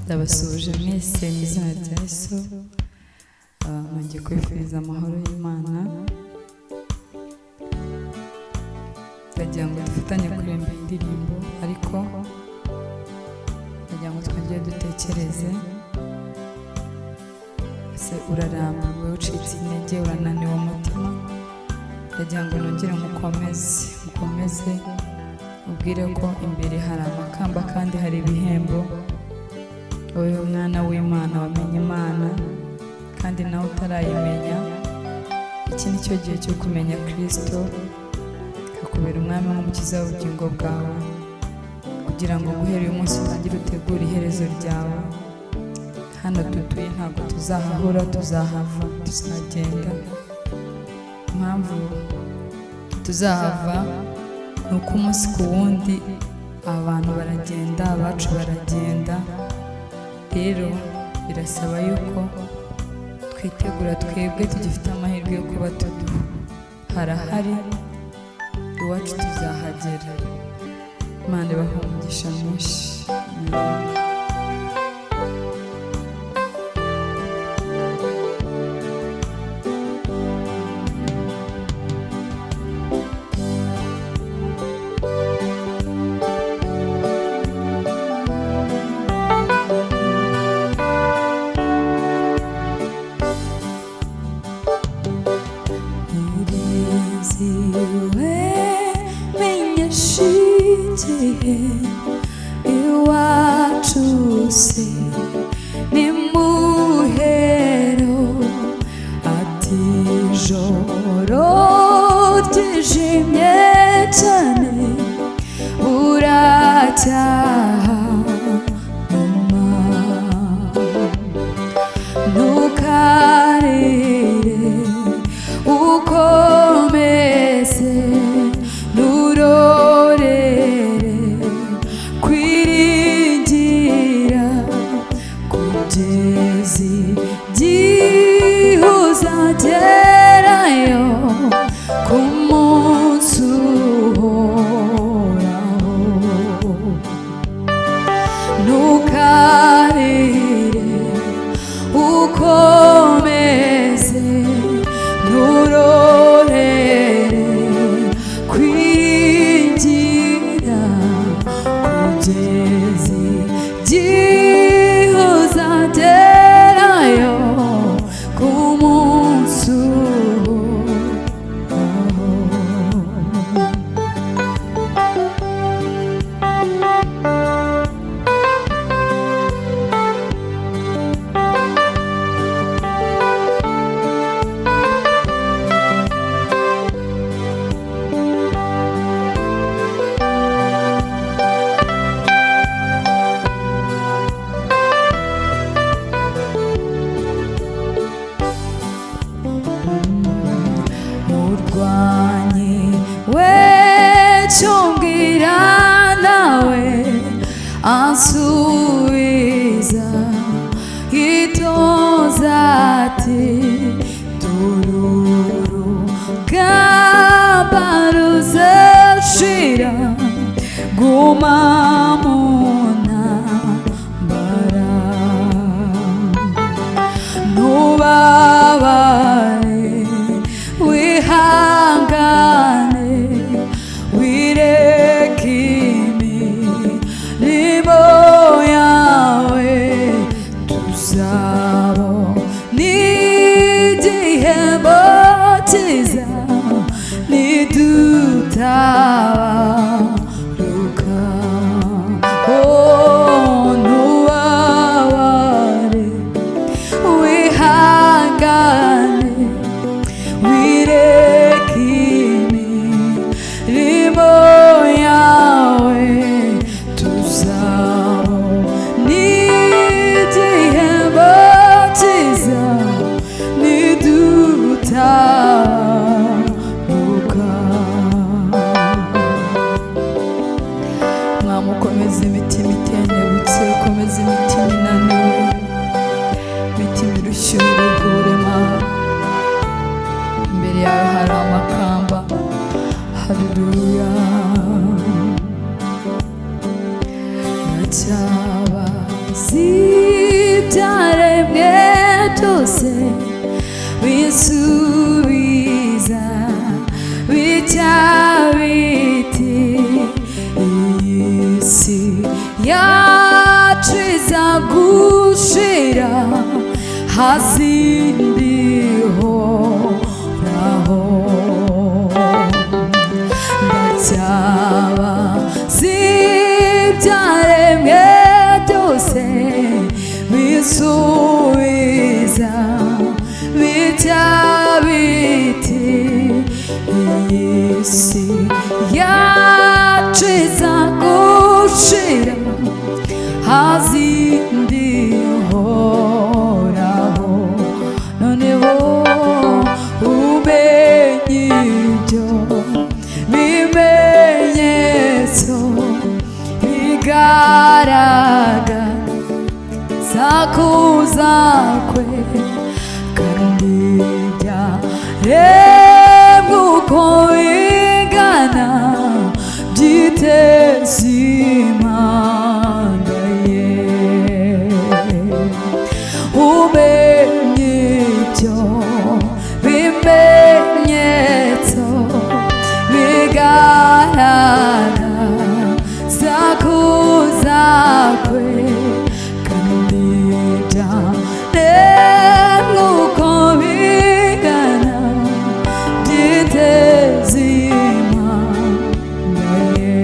ndabasuhuje mwese mu izina rya Yesu. Nongeye kwifuriza amahoro y'Imana. Ndagira ngo dufatanye kuririmba indirimbo, ariko ndagira ngo twongere dutekereze. Ese urarambiwe, ucitse intege, urananiwe umutima? Ndagira ngo nongere mukomeze ubwire ko imbere hari amakamba kandi hari ibihembo. Wowe mwana w'Imana wamenye Imana kandi nawe utarayimenya, iki ni cyo gihe cyo kumenya Kristo akakubera umwami n'umukiza w'ubugingo bwawe, kugira ngo guhera uyu munsi utangire utegure iherezo ryawe. Hano dutuye ntabwo tuzahahora, tuzahava, tuzagenda. Impamvu tuzahava ni uko umunsi ku wundi abantu baragenda, abacu baragenda. Rero birasaba yuko twitegura, twebwe tugifite amahirwe yo kuba turiho. Harahari, iwacu tuzahagera. Imana ibahe umugisha mwinshi. Iwacu se ni muhero, ati ijoro ryijimye cyane buracyaha nyuma. Ntukarire, ukomeze uzagerayo ku munsi uhoraho. Ntukarire, ukomeze nturorere kwiringira kugeza igihe uzagerayo ku munsi cyumbwira nawe ansubiza itoza ati tururugamba ruzashira, guma mu ntambara. Ntubabare, wihangane, wireke imirimo yawe, tuzabona igihembo cyiza nidutabaruka. Ntubabare, wihangane, wireke imirimo yawe, tuzabona igihembo cyiza nidutabaruka. Mwami, ukomeze imitima itendebutse, ukomeze imitima inaniwe, imitima irushye uruhure. Imbere yawe hari amakamba. Haleluya. Ndacyaba zibyaremwe byose bisubiza bijya biti iyi si yacu iza gushira hasi ndihoraho ndacyaba zibyaremwe byose bisubiza bijya biti iyi si yacu iza gushira hasi ndihoraho noneho umenye ibyo bimenyetso bigaragaza kuza kwe kandi byaremwe uko bingana byiteze Imana ye umenye ibyo bimenyetso bigaragaza kuza kwe kandi byaremwe uko bingana byiteze Imana ye.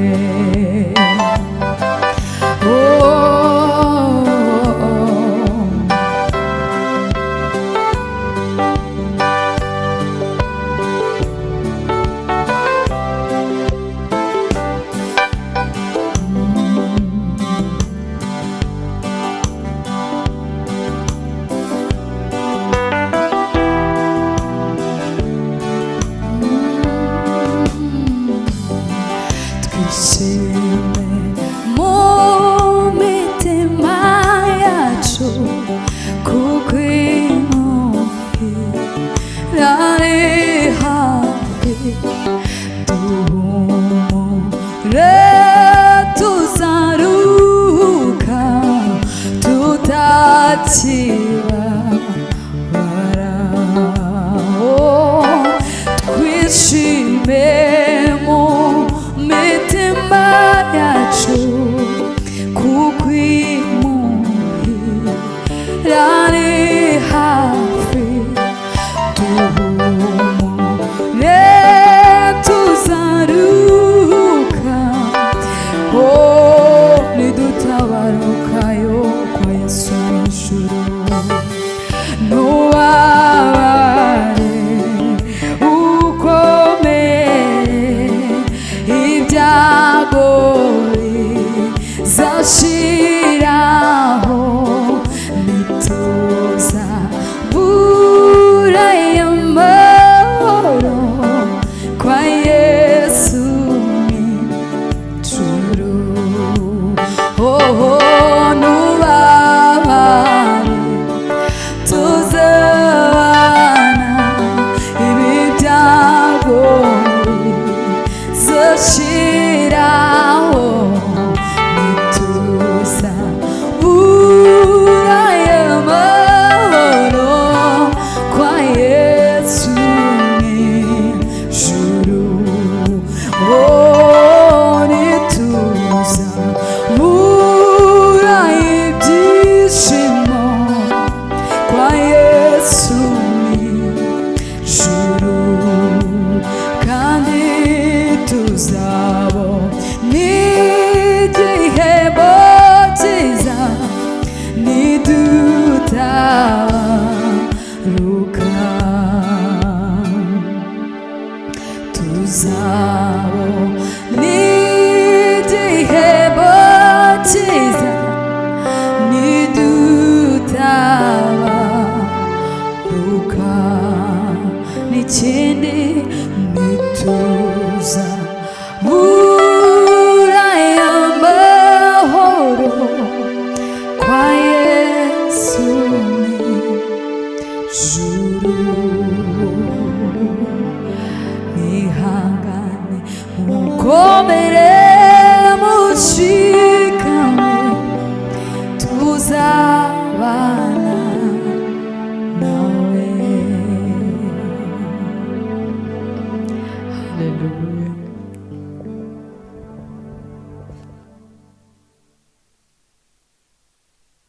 Twishime mu mitima yacu kuko imuhira ari hafi duhumure tuzaruhuka tutakibabara twishime mu mitima yacu kuko imuhira ari hafi duhumure tuzaruhuka nidutabarukayo kwa Yesu w'ijuru ntubabare ukomere ibyago bizashiraho nituza bura y'amahoro kwa Yesu mw'ijuru ntubabare tuzabana ibi byago bizashiraho nituza bura y'amahoro kwa Yesu mw'ijuru nituza bura haleluya.